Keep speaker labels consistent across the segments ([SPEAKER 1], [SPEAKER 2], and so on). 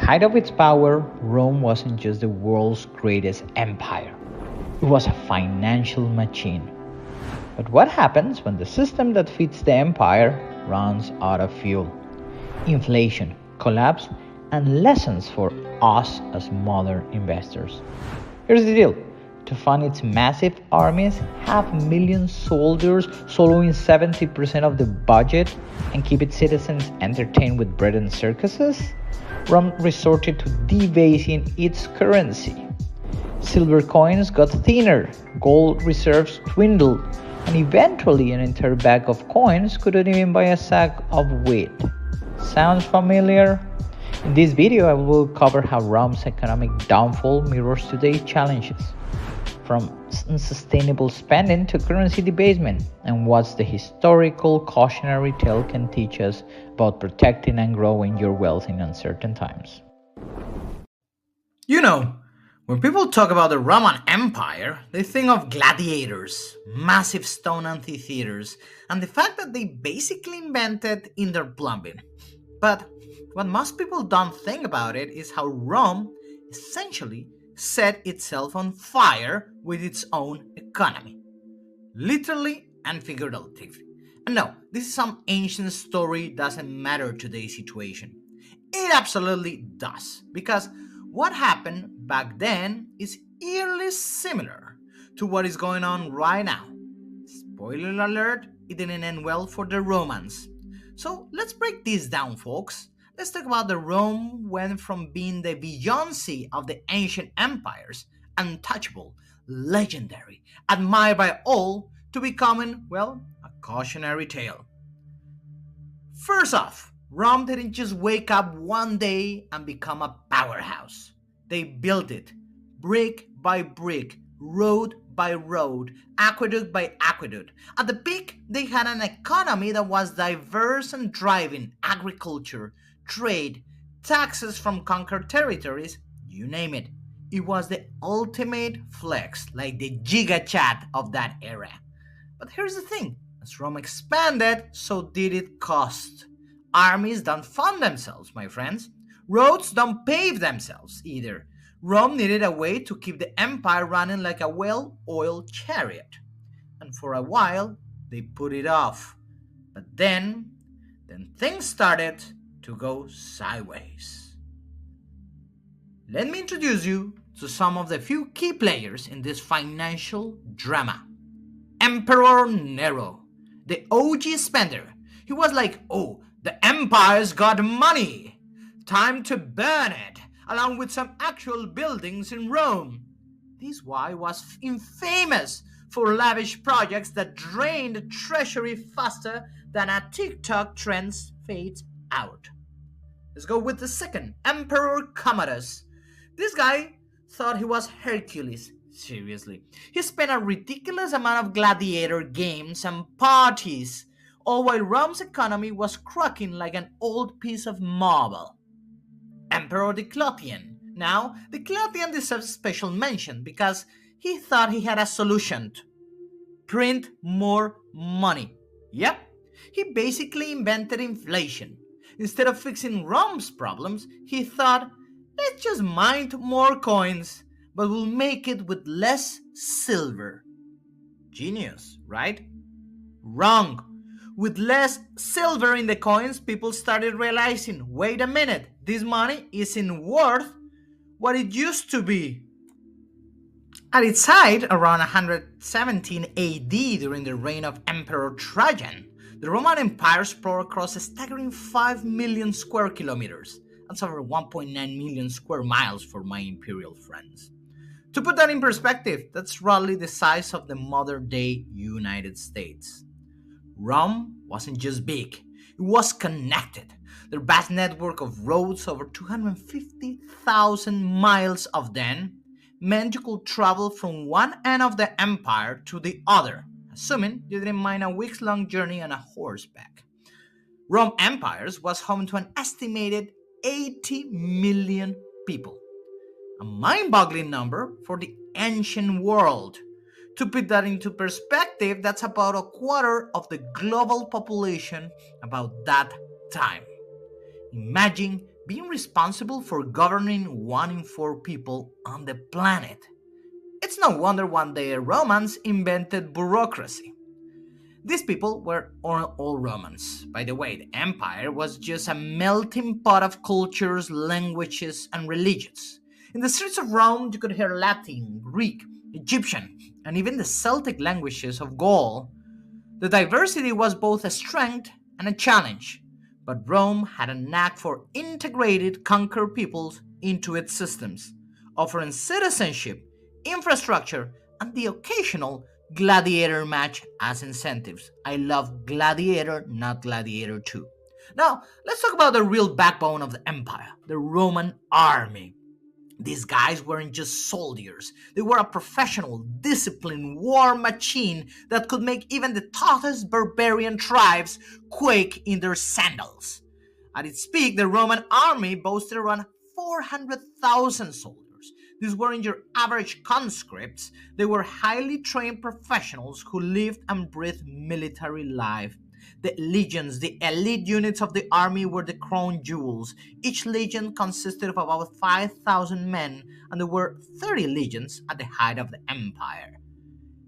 [SPEAKER 1] height of its power, Rome wasn't just the world's greatest empire, it was a financial machine. But what happens when the system that feeds the empire runs out of fuel? Inflation, collapse, and lessons for us as modern investors. Here's the deal. To fund its massive armies, have million soldiers swallowing 70% of the budget, and keep its citizens entertained with bread and circuses, Rome resorted to debasing its currency. Silver coins got thinner, gold reserves dwindled, and eventually an entire bag of coins couldn't even buy a sack of wheat. Sounds familiar? In this video, I will cover how Rome's economic downfall mirrors today's challenges, from unsustainable spending to currency debasement, and what the historical cautionary tale can teach us about protecting and growing your wealth in uncertain times.
[SPEAKER 2] You know, when people talk about the Roman Empire, they think of gladiators, massive stone amphitheaters, and the fact that they basically invented indoor plumbing. But what most people don't think about it is how Rome essentially set itself on fire with its own economy, literally and figuratively. And no, this is some ancient story doesn't matter today's situation. It absolutely does, because what happened back then is eerily similar to what is going on right now. Spoiler alert, it didn't end well for the Romans. So let's break this down, folks. Let's talk about the Rome went from being the Beyoncé of the ancient empires, untouchable, legendary, admired by all, to becoming, well, a cautionary tale. First off, Rome didn't just wake up one day and become a powerhouse. They built it, brick by brick, road by road, aqueduct by aqueduct. At the peak, they had an economy that was diverse and thriving: agriculture, trade, taxes from conquered territories, you name it. It was the ultimate flex, like the giga chat of that era. But here's the thing, as Rome expanded, so did it cost. Armies don't fund themselves, my friends. Roads don't pave themselves either. Rome needed a way to keep the empire running like a well-oiled chariot. And for a while, they put it off. But then things started to go sideways. Let me introduce you to some of the few key players in this financial drama. Emperor Nero, the OG spender. He was like, oh, the empire's got money. Time to burn it, along with some actual buildings in Rome. This guy was infamous for lavish projects that drained the treasury faster than a TikTok trend fades out. Let's go with the second, Emperor Commodus. This guy thought he was Hercules. Seriously. He spent a ridiculous amount of gladiator games and parties, all while Rome's economy was cracking like an old piece of marble. Emperor Diocletian. Now, Diocletian deserves special mention because he thought he had a solution: print more money. Yep, he basically invented inflation. Instead of fixing Rome's problems, he thought, let's just mint more coins, but we'll make it with less silver. Genius, right? Wrong. With less silver in the coins, people started realizing, wait a minute, this money isn't worth what it used to be. At its height, around 117 AD, during the reign of Emperor Trajan, the Roman Empire sprawled across a staggering 5 million square kilometers. That's over 1.9 million square miles for my imperial friends. To put that in perspective, that's roughly the size of the modern-day United States. Rome wasn't just big, it was connected. Their vast network of roads, over 250,000 miles of them, meant you could travel from one end of the empire to the other, assuming you didn't mind a weeks-long journey on a horseback. Rome Empires was home to an estimated 80 million people, a mind-boggling number for the ancient world. To put that into perspective, that's about a quarter of the global population about that time. Imagine being responsible for governing 1 in 4 people on the planet. It's no wonder one day Romans invented bureaucracy. These people were all Romans. By the way, the empire was just a melting pot of cultures, languages, and religions. In the streets of Rome, you could hear Latin, Greek, Egyptian, and even the Celtic languages of Gaul. The diversity was both a strength and a challenge, but Rome had a knack for integrated conquered peoples into its systems, offering citizenship, infrastructure, and the occasional gladiator match as incentives. I love Gladiator, not Gladiator 2. Now, let's talk about the real backbone of the empire, the Roman army. These guys weren't just soldiers, they were a professional, disciplined war machine that could make even the toughest barbarian tribes quake in their sandals. At its peak, the Roman army boasted around 400,000 soldiers. These weren't your average conscripts, they were highly trained professionals who lived and breathed military life. The legions, the elite units of the army, were the crown jewels. Each legion consisted of about 5,000 men, and there were 30 legions at the height of the empire.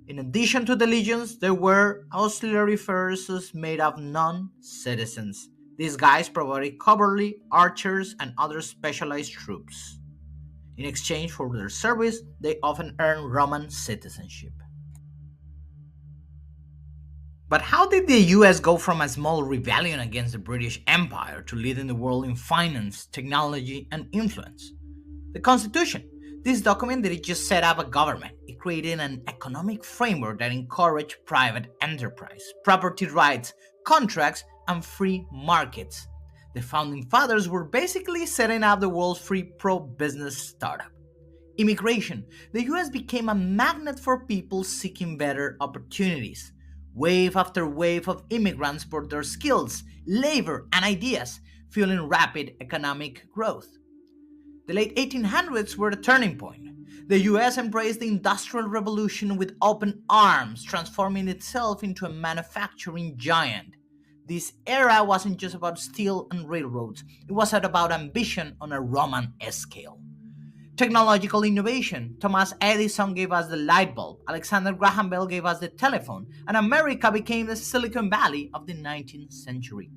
[SPEAKER 2] In addition to the legions, there were auxiliary forces made of non citizens. These guys provided cavalry, archers, and other specialized troops. In exchange for their service, they often earned Roman citizenship. But how did the US go from a small rebellion against the British Empire to leading the world in finance, technology, and influence? The Constitution. This document didn't just set up a government, it created an economic framework that encouraged private enterprise, property rights, contracts, and free markets. The founding fathers were basically setting up the world's free pro business startup. Immigration. The US became a magnet for people seeking better opportunities. Wave after wave of immigrants brought their skills, labor, and ideas, fueling rapid economic growth. The late 1800s were a turning point. The US embraced the Industrial Revolution with open arms, transforming itself into a manufacturing giant. This era wasn't just about steel and railroads, it was about ambition on a Roman scale. Technological innovation. Thomas Edison gave us the light bulb, Alexander Graham Bell gave us the telephone, and America became the Silicon Valley of the 19th century.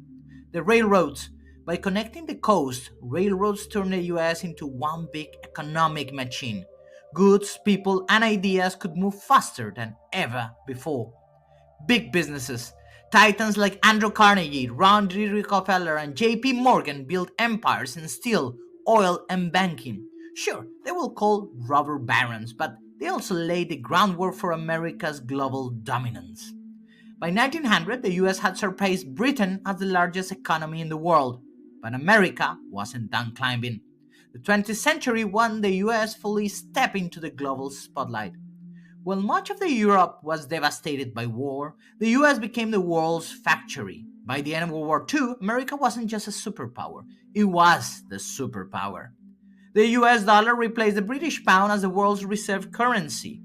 [SPEAKER 2] The railroads. By connecting the coast, railroads turned the US into one big economic machine. Goods, people, and ideas could move faster than ever before. Big businesses. Titans like Andrew Carnegie, Ron D. Rockefeller, and J.P. Morgan built empires in steel, oil, and banking. Sure, they were called robber barons, but they also laid the groundwork for America's global dominance. By 1900, the US had surpassed Britain as the largest economy in the world, but America wasn't done climbing. The 20th century won the US fully step into the global spotlight. While much of the Europe was devastated by war, the US became the world's factory. By the end of World War II, America wasn't just a superpower, it was the superpower. The US dollar replaced the British pound as the world's reserve currency.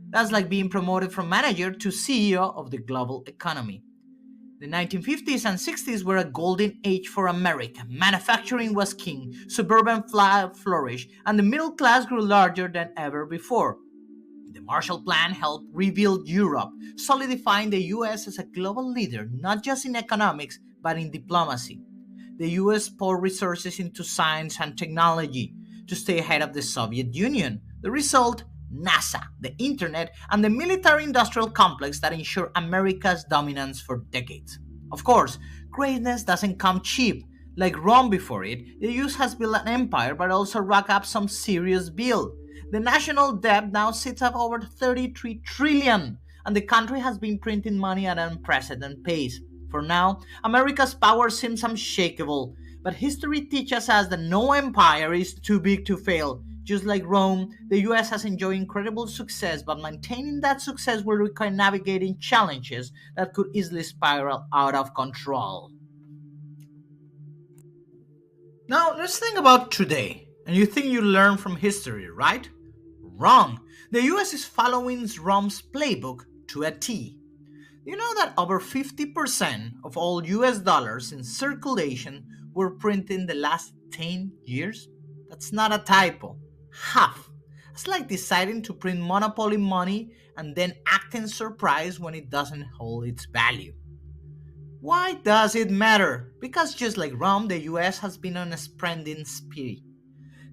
[SPEAKER 2] That's like being promoted from manager to CEO of the global economy. The 1950s and 60s were a golden age for America. Manufacturing was king, suburban flourished, and the middle class grew larger than ever before. The Marshall Plan helped rebuild Europe, solidifying the US as a global leader not just in economics but in diplomacy. The US poured resources into science and technology to stay ahead of the Soviet Union. The result? NASA, the internet, and the military industrial complex that ensured America's dominance for decades. Of course, greatness doesn't come cheap. Like Rome before it, the US has built an empire but also racked up some serious bill. The national debt now sits at over 33 trillion, and the country has been printing money at an unprecedented pace. For now, America's power seems unshakable, but history teaches us that no empire is too big to fail. Just like Rome, the US has enjoyed incredible success, but maintaining that success will require navigating challenges that could easily spiral out of control. Now, let's think about today. And you think you learn from history, right? Wrong. The US is following Rome's playbook to a T. You know that over 50% of all US dollars in circulation were printed in the last 10 years? That's not a typo. Half. It's like deciding to print monopoly money and then acting surprised when it doesn't hold its value. Why does it matter? Because just like Rome, the US has been on a spending spree.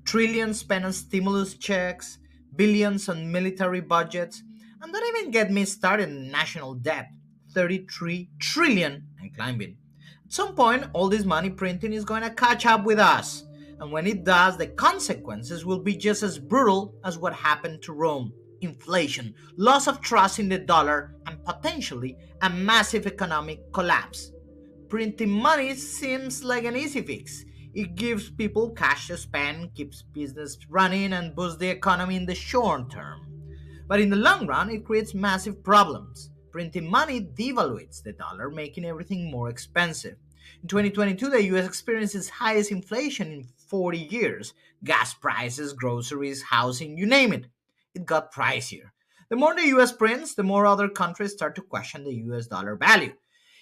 [SPEAKER 2] Trillions spent on stimulus checks, billions on military budgets, and don't even get me started on national debt, 33 trillion and climbing. At some point, all this money printing is going to catch up with us, and when it does, the consequences will be just as brutal as what happened to Rome: inflation, loss of trust in the dollar, and potentially a massive economic collapse. Printing money seems like an easy fix. It gives people cash to spend, keeps business running, and boosts the economy in the short term. But in the long run, it creates massive problems. Printing money devaluates the dollar, making everything more expensive. In 2022, the US experienced its highest inflation in 40 years. Gas prices, groceries, housing, you name it. It got pricier. The more the US prints, the more other countries start to question the US dollar value.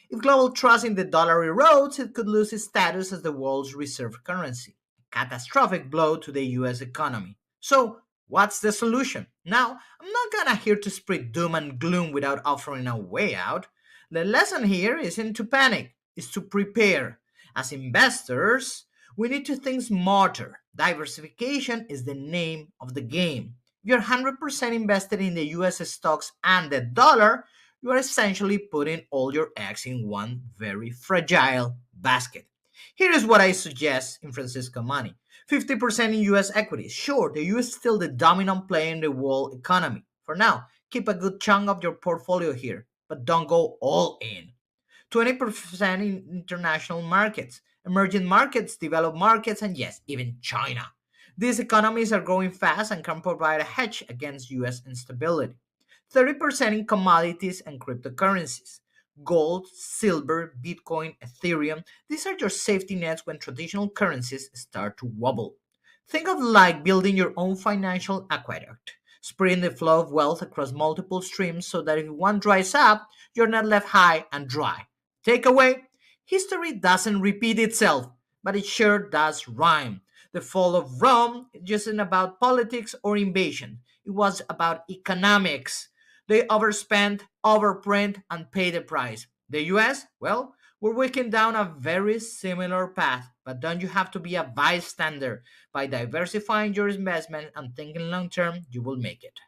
[SPEAKER 2] If global trust in the dollar erodes, it could lose its status as the world's reserve currency, a catastrophic blow to the US economy. So, what's the solution? Now, I'm not gonna here to spread doom and gloom without offering a way out. The lesson here isn't to panic, it's to prepare. As investors, we need to think smarter. Diversification is the name of the game. If you're 100% invested in the US stocks and the dollar, you are essentially putting all your eggs in one very fragile basket. Here is what I suggest in Francisco Money: 50% in US equities. Sure, the US is still the dominant player in the world economy. For now, keep a good chunk of your portfolio here, but don't go all in. 20% in international markets, emerging markets, developed markets, and yes, even China. These economies are growing fast and can provide a hedge against US instability. 30% in commodities and cryptocurrencies. Gold, silver, Bitcoin, Ethereum, these are your safety nets when traditional currencies start to wobble. Think of like building your own financial aqueduct, spreading the flow of wealth across multiple streams so that if one dries up, you're not left high and dry. Takeaway: history doesn't repeat itself, but it sure does rhyme. The fall of Rome just isn't about politics or invasion, it was about economics. They overspent, overprint, and paid the price. The US? Well, we're walking down a very similar path, but don't you have to be a bystander? By diversifying your investment and thinking long term, you will make it.